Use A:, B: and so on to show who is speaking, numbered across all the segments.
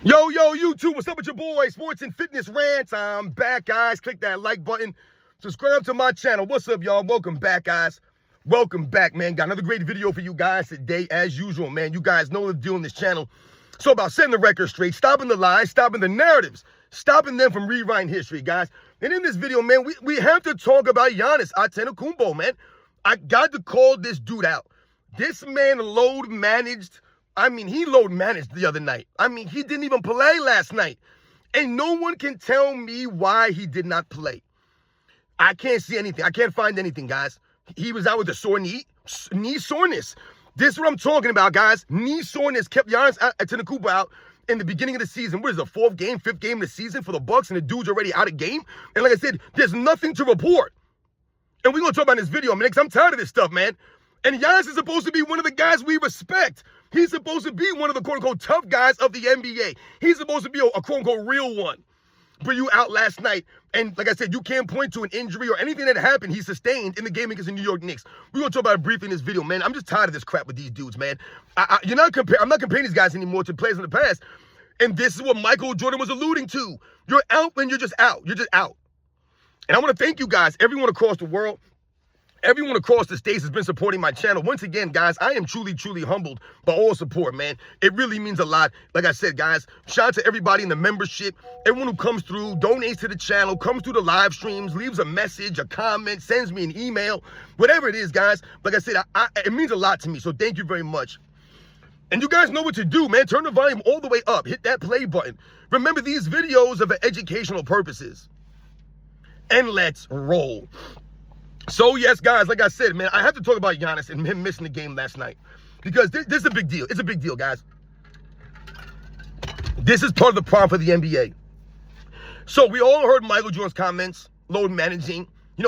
A: Yo, YouTube, what's up with your boy? Sports and Fitness Rants. I'm back, guys. Click that like button. Subscribe to my channel. What's up, y'all? Welcome back, guys. Welcome back, man. Got another great video for you guys today, as usual, man. You guys know the deal on this channel. So about setting the record straight, stopping the lies, stopping the narratives, stopping them from rewriting history, guys. And in this video, man, we have to talk about Giannis Antetokounmpo, man. I got to call this dude out. This man load managed. He load managed the other night. He didn't even play last night. And no one can tell me why he did not play. I can't see anything. I can't find anything, guys. He was out with a sore knee soreness. This is what I'm talking about, guys. Knee soreness kept Giannis Antetokounmpo out in the beginning of the season. What is the fifth game of the season for the Bucks, and the dude's already out of game? And like I said, there's nothing to report. And we're going to talk about in this video, man, because I'm tired of this stuff, man. And Giannis is supposed to be one of the guys we respect. He's supposed to be one of the quote-unquote tough guys of the NBA. He's supposed to be a quote-unquote real one. But you out last night, and like I said, you can't point to an injury or anything that happened he sustained in the game against the New York Knicks. We're going to talk about it briefly in this video, man. I'm just tired of this crap with these dudes, man. I'm not comparing these guys anymore to players in the past. And this is what Michael Jordan was alluding to. You're out when you're just out. You're just out. And I want to thank you guys, everyone across the world. Everyone across the states has been supporting my channel. Once again, guys, I am truly, truly humbled by all support, man. It really means a lot. Like I said, guys, shout out to everybody in the membership, everyone who comes through, donates to the channel, comes through the live streams, leaves a message, a comment, sends me an email, whatever it is, guys. Like I said, it means a lot to me, so thank you very much. And you guys know what to do, man. Turn the volume all the way up. Hit that play button. Remember, these videos are for educational purposes. And let's roll. So, yes, guys, like I said, man, I have to talk about Giannis and him missing the game last night. Because this is a big deal. It's a big deal, guys. This is part of the problem for the NBA. So, we all heard Michael Jordan's comments, load managing,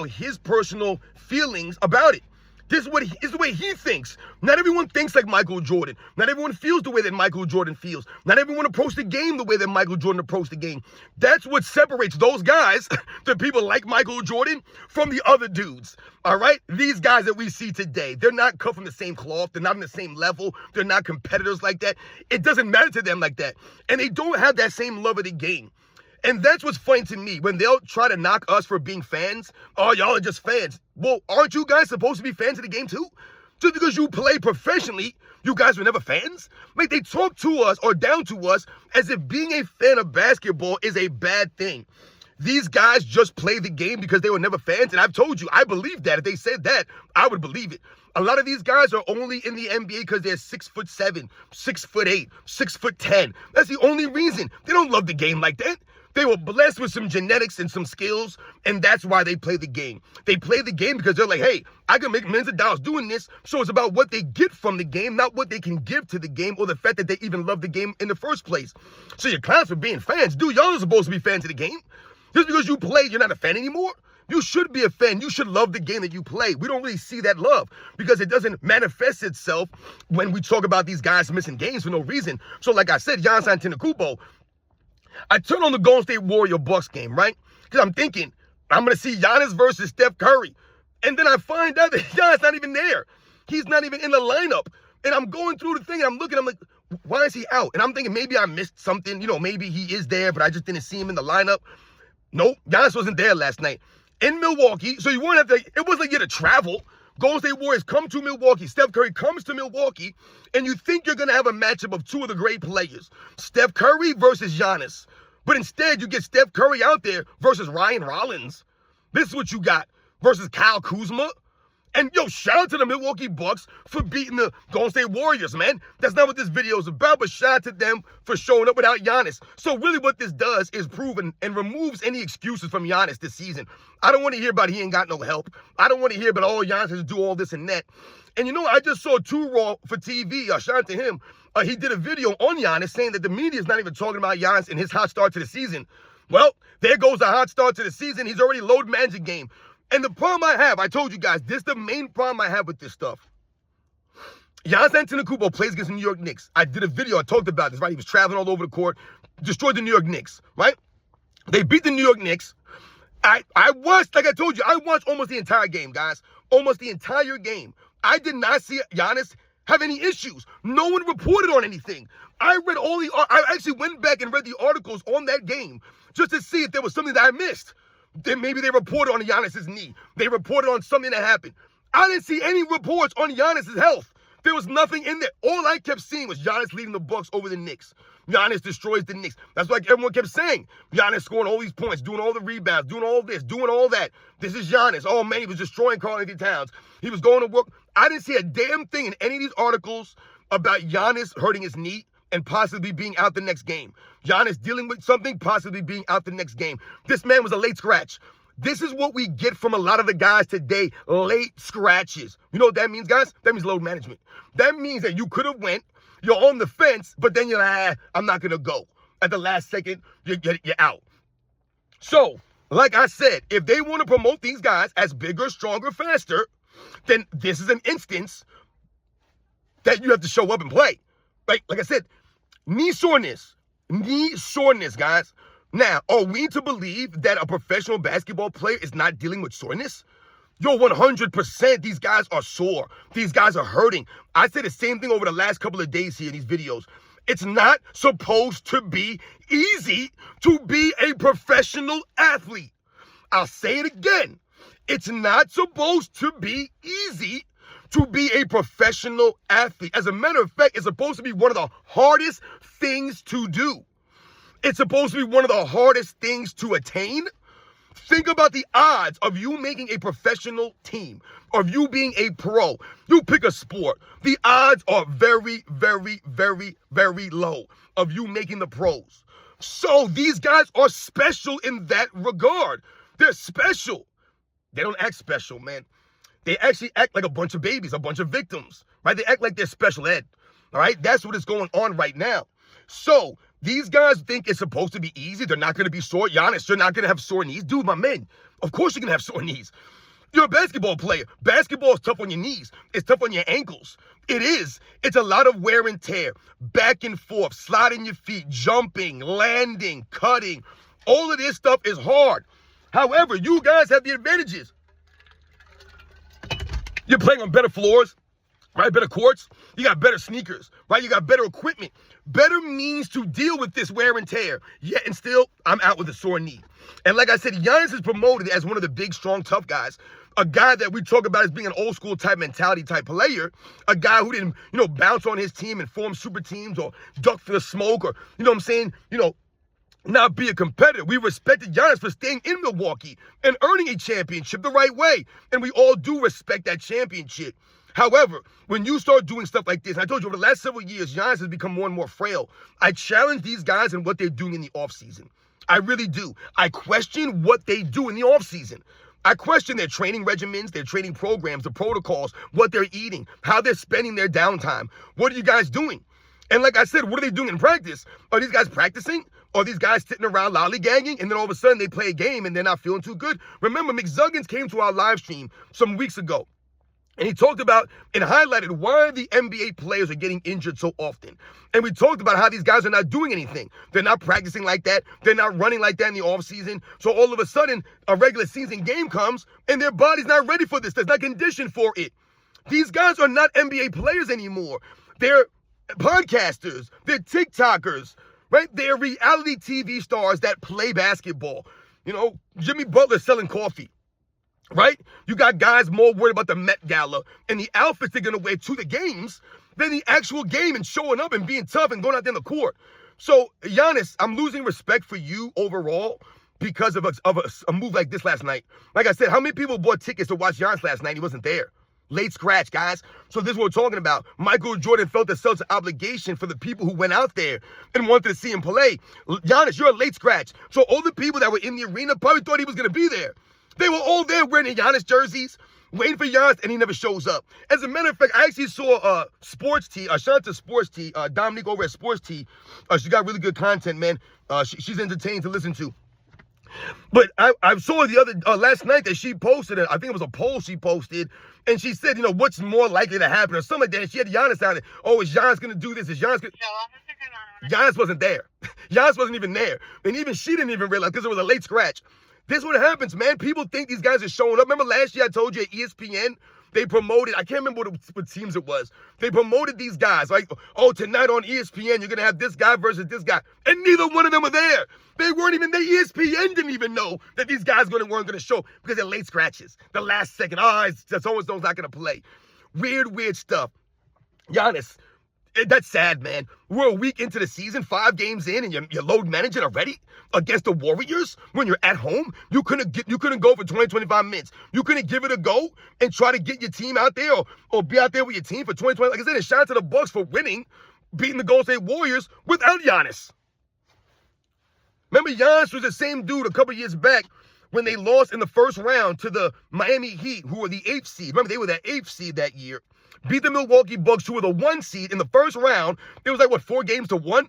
A: his personal feelings about it. This is the way he thinks. Not everyone thinks like Michael Jordan. Not everyone feels the way that Michael Jordan feels. Not everyone approaches the game the way that Michael Jordan approached the game. That's what separates those guys, the people like Michael Jordan, from the other dudes. All right? These guys that we see today, they're not cut from the same cloth. They're not on the same level. They're not competitors like that. It doesn't matter to them like that. And they don't have that same love of the game. And that's what's funny to me, when they'll try to knock us for being fans. Oh, y'all are just fans. Well, aren't you guys supposed to be fans of the game too? Just because you play professionally, you guys were never fans? Like, they talk to us or down to us as if being a fan of basketball is a bad thing. These guys just play the game because they were never fans. And I've told you, I believe that. If they said that, I would believe it. A lot of these guys are only in the NBA because they're 6'7", 6'8", 6'10". That's the only reason. They don't love the game like that. They were blessed with some genetics and some skills, and that's why they play the game. They play the game because they're like, hey, I can make millions of dollars doing this. So it's about what they get from the game, not what they can give to the game, or the fact that they even love the game in the first place. So you're clowns for being fans. Dude, y'all are supposed to be fans of the game. Just because you play, you're not a fan anymore. You should be a fan. You should love the game that you play. We don't really see that love because it doesn't manifest itself when we talk about these guys missing games for no reason. So like I said, Giannis Antetokounmpo, I turn on the Golden State Warrior Bucks game, right? Because I'm thinking, I'm going to see Giannis versus Steph Curry. And then I find out that Giannis not even there. He's not even in the lineup. And I'm going through the thing, and I'm looking, I'm like, why is he out? And I'm thinking, maybe I missed something. Maybe he is there, but I just didn't see him in the lineup. Nope, Giannis wasn't there last night. In Milwaukee, so you wouldn't have to, it wasn't like you had to travel. Golden State Warriors come to Milwaukee. Steph Curry comes to Milwaukee, and you think you're going to have a matchup of two of the great players, Steph Curry versus Giannis. But instead, you get Steph Curry out there versus Ryan Rollins. This is what you got versus Kyle Kuzma. And, shout out to the Milwaukee Bucks for beating the Golden State Warriors, man. That's not what this video is about, but shout out to them for showing up without Giannis. So really what this does is prove and removes any excuses from Giannis this season. I don't want to hear about he ain't got no help. I don't want to hear about, Giannis has to do all this and that. And I just saw Too Raw for TV. Shout out to him. He did a video on Giannis saying that the media is not even talking about Giannis and his hot start to the season. Well, there goes the hot start to the season. He's already load managing game. And the problem I have, I told you guys, this is the main problem I have with this stuff. Giannis Antetokounmpo plays against the New York Knicks. I did a video, I talked about this, right? He was traveling all over the court, destroyed the New York Knicks, right? They beat the New York Knicks. I watched, like I told you, I watched almost the entire game, guys. Almost the entire game. I did not see Giannis have any issues. No one reported on anything. I actually went back and read the articles on that game just to see if there was something that I missed. Then maybe they reported on Giannis's knee. They reported on something that happened. I didn't see any reports on Giannis's health. There was nothing in there. All I kept seeing was Giannis leading the Bucks over the Knicks. Giannis destroys the Knicks. That's like everyone kept saying. Giannis scoring all these points, doing all the rebounds, doing all this, doing all that. This is Giannis. Oh, man, he was destroying Karl-Anthony Towns. He was going to work. I didn't see a damn thing in any of these articles about Giannis hurting his knee and possibly being out the next game. Giannis dealing with something, possibly being out the next game. This man was a late scratch. This is what we get from a lot of the guys today, late scratches. You know what that means, guys? That means load management. That means that you could have went, you're on the fence, but then you're like, I'm not going to go. At the last second, you're out. So, like I said, if they want to promote these guys as bigger, stronger, faster, then this is an instance that you have to show up and play. Like I said, knee soreness, guys. Now, are we to believe that a professional basketball player is not dealing with soreness? Yo, 100%, these guys are sore. These guys are hurting. I said the same thing over the last couple of days here in these videos. It's not supposed to be easy to be a professional athlete. I'll say it again. It's not supposed to be easy to be a professional athlete. As a matter of fact, it's supposed to be one of the hardest things to do. It's supposed to be one of the hardest things to attain. Think about the odds of you making a professional team, of you being a pro. You pick a sport. The odds are very, very, very, very low of you making the pros. So these guys are special in that regard. They're special. They don't act special, man. They actually act like a bunch of babies, a bunch of victims, right? They act like they're special ed, all right? That's what is going on right now. So these guys think it's supposed to be easy. They're not going to be sore. Giannis, you're not going to have sore knees. Dude, my man, of course you're going to have sore knees. You're a basketball player. Basketball is tough on your knees. It's tough on your ankles. It is. It's a lot of wear and tear. Back and forth, sliding your feet, jumping, landing, cutting. All of this stuff is hard. However, you guys have the advantages. You're playing on better floors, right? Better courts. You got better sneakers, right? You got better equipment. Better means to deal with this wear and tear. Yet and still, I'm out with a sore knee. And like I said, Giannis is promoted as one of the big, strong, tough guys. A guy that we talk about as being an old school type mentality type player. A guy who didn't, bounce on his team and form super teams or duck for the smoke or, not be a competitor. We respected Giannis for staying in Milwaukee and earning a championship the right way. And we all do respect that championship. However, when you start doing stuff like this, I told you over the last several years, Giannis has become more and more frail. I challenge these guys and what they're doing in the offseason. I really do. I question what they do in the offseason. I question their training regimens, their training programs, the protocols, what they're eating, how they're spending their downtime. What are you guys doing? And like I said, what are they doing in practice? Are these guys practicing? Are these guys sitting around lollygagging and then all of a sudden they play a game and they're not feeling too good? Remember, McZuggins came to our live stream some weeks ago. And he talked about and highlighted why the NBA players are getting injured so often. And we talked about how these guys are not doing anything. They're not practicing like that. They're not running like that in the offseason. So all of a sudden, a regular season game comes and their body's not ready for this. They're not conditioned for it. These guys are not NBA players anymore. They're podcasters. They're TikTokers, right? They're reality TV stars that play basketball. Jimmy Butler selling coffee. Right? You got guys more worried about the Met Gala and the outfits they're going to wear to the games than the actual game and showing up and being tough and going out there in the court. So, Giannis, I'm losing respect for you overall because of a move like this last night. Like I said, how many people bought tickets to watch Giannis last night? He wasn't there. Late scratch, guys. So this is what we're talking about. Michael Jordan felt a sense of obligation for the people who went out there and wanted to see him play. Giannis, you're a late scratch. So all the people that were in the arena probably thought he was going to be there. They were all there wearing the Giannis jerseys, waiting for Giannis, and he never shows up. As a matter of fact, I actually saw Sports Tea, shout out to Sports Tea, Dominique over at Sports Tea. She got really good content, man. She's entertaining to listen to. But I saw last night that she posted, I think it was a poll she posted, and she said, what's more likely to happen or something like that. And she had Giannis out there. Oh, is Giannis going to do this? Is Giannis going to... Giannis wasn't there. Giannis wasn't even there. And even she didn't even realize because it was a late scratch. This is what happens, man. People think these guys are showing up. Remember last year I told you at ESPN, they promoted, I can't remember what teams it was. They promoted these guys, like, oh, tonight on ESPN, you're going to have this guy versus this guy. And neither one of them were there. They weren't even there. ESPN didn't even know that these guys weren't going to show because they're late scratches. The last second, so-and-so's not going to play. Weird stuff. Giannis, that's sad, man. We're a week into the season, 5 games in, and you're load managing already against the Warriors when you're at home. You couldn't go for 20, 25 minutes. You couldn't give it a go and try to get your team out there or be out there with your team for 20, 20. Like I said, a shout out to the Bucks for winning, beating the Golden State Warriors without Giannis. Remember, Giannis was the same dude a couple years back when they lost in the first round to the Miami Heat, who were the 8th seed. Remember, they were that 8th seed that year. Beat the Milwaukee Bucks, who were the 1 seed in the first round. It was like, 4 games to 1?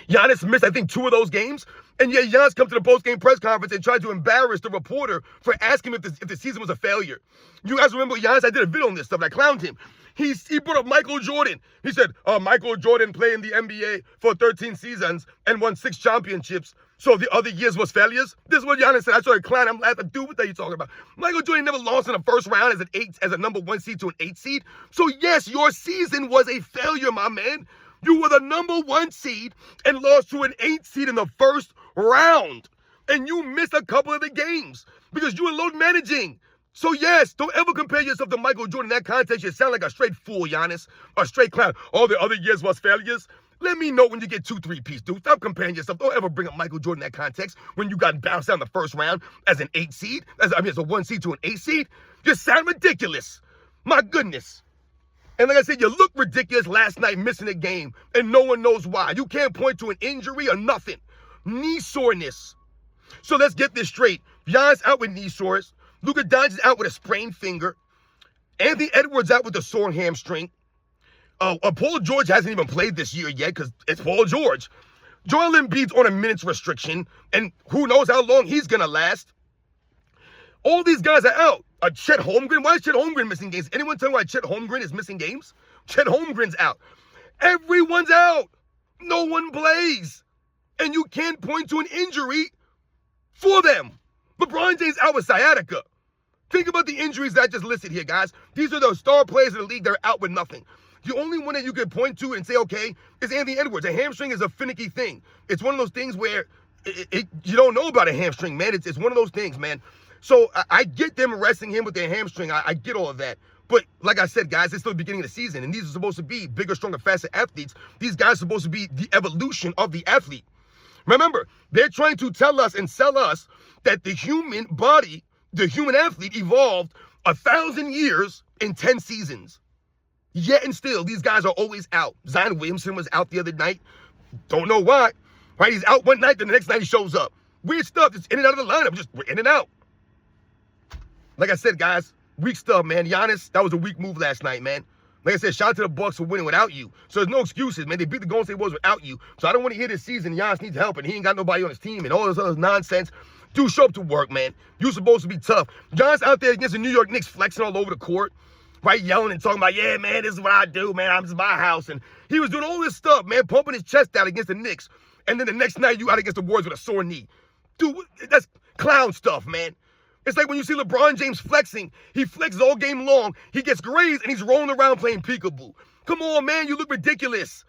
A: Giannis missed, I think, 2 of those games. And yet Giannis comes to the post-game press conference and tried to embarrass the reporter for asking him if the season was a failure. You guys remember Giannis? I did a video on this stuff, and I clowned him. He brought up Michael Jordan. He said, Michael Jordan played in the NBA for 13 seasons and won 6 championships. So the other years was failures? This is what Giannis said. I started clowning. I'm laughing. Dude, what are you talking about? Michael Jordan never lost in the first round as a number 1 seed to an 8 seed. So yes, your season was a failure, my man. You were the number 1 seed and lost to an 8 seed in the first round. And you missed a couple of the games because you were load managing. So yes, don't ever compare yourself to Michael Jordan in that context. You sound like a straight fool, Giannis. A straight clown. All the other years was failures. Let me know when you get 2 3-piece, dude. Stop comparing yourself. Don't ever bring up Michael Jordan in that context when you got bounced out in the first round as an 8 seed. As a 1 seed to an 8 seed. You sound ridiculous. My goodness. And like I said, you look ridiculous last night missing a game, and no one knows why. You can't point to an injury or nothing. Knee soreness. So let's get this straight. Giannis out with knee sores. Luka Doncic out with a sprained finger. Anthony Edwards out with a sore hamstring. Paul George hasn't even played this year yet because it's Paul George. Joel Embiid's on a minutes restriction, and who knows how long he's going to last. All these guys are out. Chet Holmgren, why is Chet Holmgren missing games? Anyone tell me why Chet Holmgren is missing games? Chet Holmgren's out. Everyone's out. No one plays. And you can't point to an injury for them. LeBron James out with sciatica. Think about the injuries that I just listed here, guys. These are the star players in the league that are out with nothing. The only one that you could point to and say, okay, is Anthony Edwards. A hamstring is a finicky thing. It's one of those things where you don't know about a hamstring, man. It's one of those things, man. So I get them resting him with their hamstring. I get all of that. But like I said, guys, it's still the beginning of the season, and these are supposed to be bigger, stronger, faster athletes. These guys are supposed to be the evolution of the athlete. Remember, they're trying to tell us and sell us that the human body, the human athlete evolved 1,000 years in 10 seasons. Yet and still, these guys are always out. Zion Williamson was out the other night. Don't know why. Right? He's out one night, then the next night he shows up. Weird stuff. Just in and out of the lineup. Just in and out. Like I said, guys, weak stuff, man. Giannis, that was a weak move last night, man. Like I said, shout out to the Bucks for winning without you. So there's no excuses, man. They beat the Golden State Warriors without you. So I don't want to hear this season Giannis needs help and he ain't got nobody on his team and all this other nonsense. Dude, show up to work, man. You're supposed to be tough. Giannis out there against the New York Knicks flexing all over the court. Right, yelling and talking about, yeah, man, this is what I do, man. This is my house. And he was doing all this stuff, man, pumping his chest out against the Knicks. And then the next night, you out against the Warriors with a sore knee. Dude, that's clown stuff, man. It's like when you see LeBron James flexing. He flexes all game long. He gets grazed, and he's rolling around playing peekaboo. Come on, man. You look ridiculous.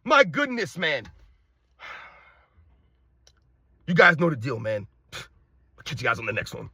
A: My goodness, man. You guys know the deal, man. I'll catch you guys on the next one.